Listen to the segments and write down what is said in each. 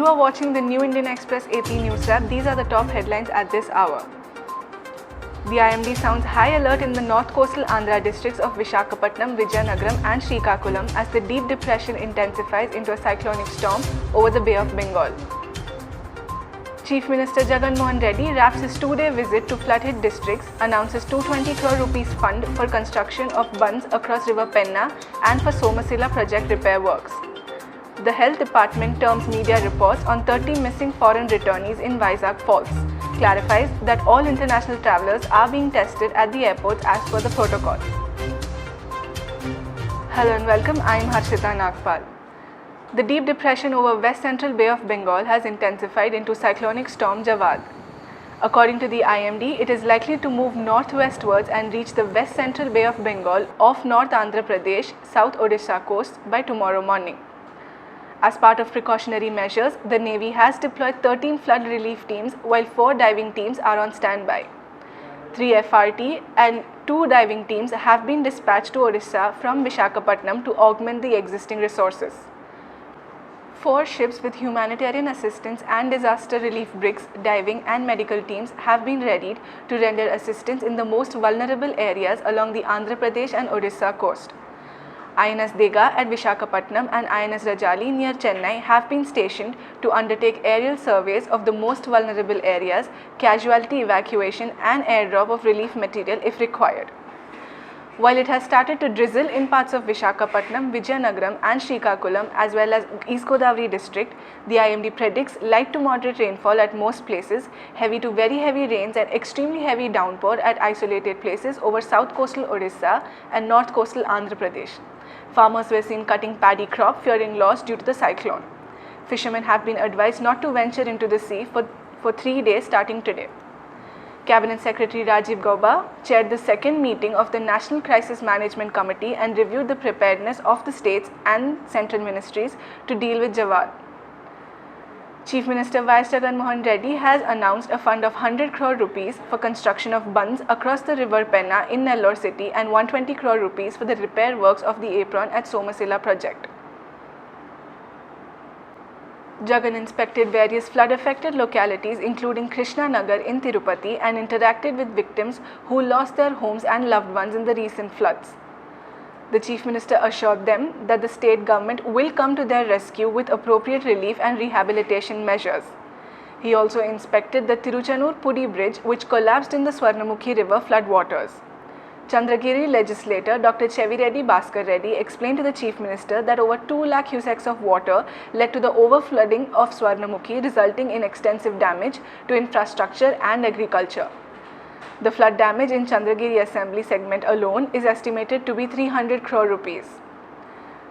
You are watching the New Indian Express AP News Wrap. These are the top headlines at this hour. The IMD sounds high alert in the north coastal Andhra districts of Visakhapatnam, Vizianagaram and Srikakulam as the deep depression intensifies into a cyclonic storm over the Bay of Bengal. Chief Minister Jagan Mohan Reddy wraps his two-day visit to flood-hit districts, announces 220 crore rupees fund for construction of bunds across River Penna and for Somasila project repair works. The Health Department terms media reports on 30 missing foreign returnees in Vizag false, clarifies that all international travellers are being tested at the airports as per the protocol. Hello and welcome, I am Harshita Nagpal. The deep depression over West Central Bay of Bengal has intensified into cyclonic storm Jawad. According to the IMD, it is likely to move northwestwards and reach the West Central Bay of Bengal off North Andhra Pradesh, South Odisha coast by tomorrow morning. As part of precautionary measures, the Navy has deployed 13 flood relief teams while 4 diving teams are on standby. 3 FRT and 2 diving teams have been dispatched to Odisha from Visakhapatnam to augment the existing resources. 4 ships with humanitarian assistance and disaster relief brigs, diving and medical teams have been readied to render assistance in the most vulnerable areas along the Andhra Pradesh and Odisha coast. INS Dega at Visakhapatnam and INS Rajali near Chennai have been stationed to undertake aerial surveys of the most vulnerable areas, casualty evacuation and airdrop of relief material if required. While it has started to drizzle in parts of Visakhapatnam, Vizianagaram and Srikakulam as well as East Godavari district, the IMD predicts light to moderate rainfall at most places, heavy to very heavy rains and extremely heavy downpour at isolated places over south coastal Odisha and north coastal Andhra Pradesh. Farmers were seen cutting paddy crop, fearing loss due to the cyclone. Fishermen have been advised not to venture into the sea for 3 days starting today. Cabinet Secretary Rajiv Gauba chaired the second meeting of the National Crisis Management Committee and reviewed the preparedness of the states and central ministries to deal with Jawad. Chief Minister Y.S. Jagan Mohan Reddy has announced a fund of 100 crore rupees for construction of bunds across the River Penna in Nellore city and 120 crore rupees for the repair works of the apron at Somasila project. Jagan inspected various flood-affected localities including Krishna Nagar in Tirupati and interacted with victims who lost their homes and loved ones in the recent floods. The Chief Minister assured them that the state government will come to their rescue with appropriate relief and rehabilitation measures. He also inspected the Tiruchanur-Pudi bridge which collapsed in the Swarnamukhi river floodwaters. Chandragiri legislator Dr. Chevireddy Bhaskar Reddy explained to the Chief Minister that over 2 lakh cusecs of water led to the overflooding of Swarnamukhi, resulting in extensive damage to infrastructure and agriculture. The flood damage in Chandragiri Assembly segment alone is estimated to be 300 crore rupees.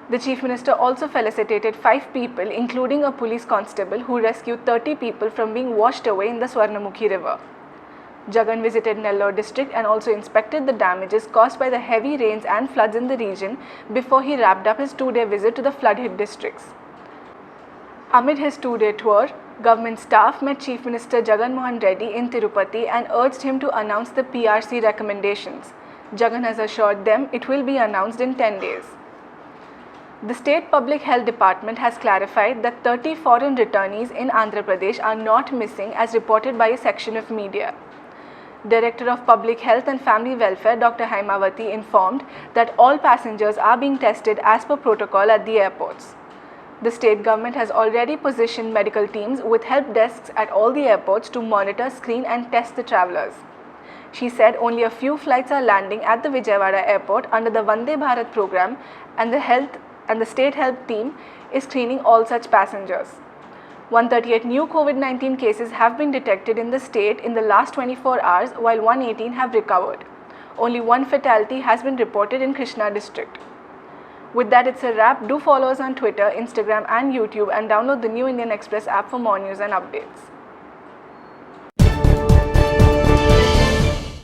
The Chief Minister also felicitated 5 people, including a police constable, who rescued 30 people from being washed away in the Swarnamukhi river. Jagan visited Nellore district and also inspected the damages caused by the heavy rains and floods in the region before he wrapped up his 2-day visit to the flood-hit districts. Amid his 2-day tour, government staff met Chief Minister Jagan Mohan Reddy in Tirupati and urged him to announce the PRC recommendations. Jagan has assured them it will be announced in 10 days. The State Public Health Department has clarified that 30 foreign returnees in Andhra Pradesh are not missing as reported by a section of media. Director of Public Health and Family Welfare Dr. Haimawati informed that all passengers are being tested as per protocol at the airports. The state government has already positioned medical teams with help desks at all the airports to monitor, screen and test the travellers. She said only a few flights are landing at the Vijayawada airport under the Vande Bharat program and the state health team is screening all such passengers. 138 new COVID-19 cases have been detected in the state in the last 24 hours while 118 have recovered. Only 1 fatality has been reported in Krishna district. With that, it's a wrap. Do follow us on Twitter, Instagram and YouTube and download the New Indian Express app for more news and updates.